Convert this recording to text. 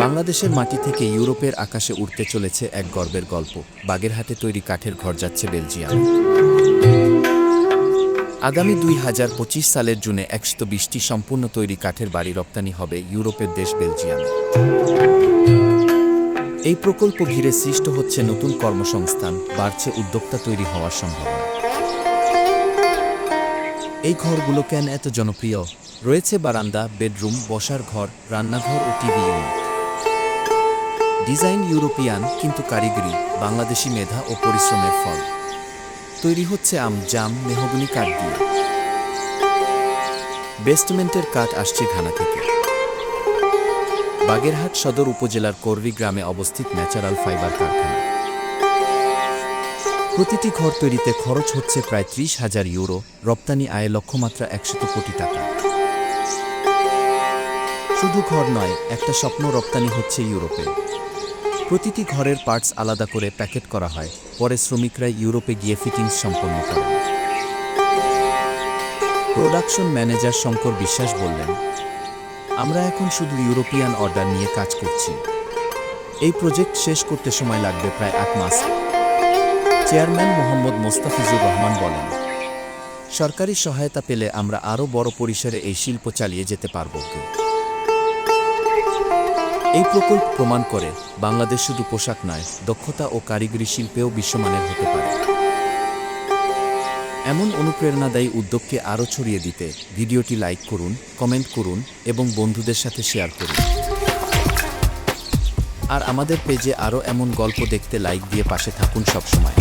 বাংলাদেশের মাটি থেকে ইউরোপের আকাশে উড়তে চলেছে এক গর্বের গল্প। বাগেরহাটে তৈরি কাঠের ঘর যাচ্ছে বেলজিয়াম। আগামী 2025 সালের জুনে 120টি সম্পূর্ণ তৈরি কাঠের বাড়ি রপ্তানি হবে ইউরোপের দেশ বেলজিয়ামে। এই প্রকল্প ঘিরে সৃষ্ট হচ্ছে নতুন কর্মসংস্থান, বাড়ছে উদ্যোক্তা তৈরি হওয়ার সম্ভাবনা। এই ঘরগুলো কেন এত জনপ্রিয়? রয়েছে বারান্দা, বেডরুম, বসার ঘর, রান্নাঘর ও টিভি ইউনিট। ডিজাইন ইউরোপিয়ান, কিন্তু কারিগরি বাংলাদেশি মেধা ও পরিশ্রমের ফল। তৈরি হচ্ছে আম, জাম, মেহগনি কাঠ দিয়ে। বেস্টমেন্টের কাঠ আসছে ঘানা থেকে। বাগেরহাট সদর উপজেলার কররি গ্রামে অবস্থিত ন্যাচারাল ফাইবার কারখানা। প্রতিটি ঘর তৈরিতে খরচ হচ্ছে প্রায় 30,000 ইউরো, রপ্তানি আয় লক্ষ্যমাত্রা 100 কোটি টাকা। শুধু ঘর নয়, একটা স্বপ্ন রপ্তানি হচ্ছে ইউরোপে। প্রতিটি ঘরের পার্টস আলাদা করে প্যাকেট করা হয়, পরে শ্রমিকরা ইউরোপে গিয়ে ফিটিংস সম্পন্ন করেন। প্রোডাকশন ম্যানেজার শঙ্কর বিশ্বাস বললেন, আমরা এখন শুধু ইউরোপিয়ান অর্ডার নিয়ে কাজ করছি। এই প্রজেক্ট শেষ করতে সময় লাগবে প্রায় 8 মাস। চেয়ারম্যান মোহাম্মদ মোস্তাফিজুর রহমান বলেন, সরকারি সহায়তা পেলে আমরা আরও বড় পরিসরে এই শিল্প চালিয়ে যেতে পারব। এই প্রকল্প প্রমাণ করে বাংলাদেশ শুধু পোশাক নয়, দক্ষতা ও কারিগরি শিল্পেও বিশ্বমানের হতে পারে। এমন অনুপ্রেরণাদায়ী উদ্যোগকে আরও ছড়িয়ে দিতে ভিডিওটি লাইক করুন, কমেন্ট করুন এবং বন্ধুদের সাথে শেয়ার করুন। আর আমাদের পেজে আরও এমন গল্প দেখতে লাইক দিয়ে পাশে থাকুন সবসময়।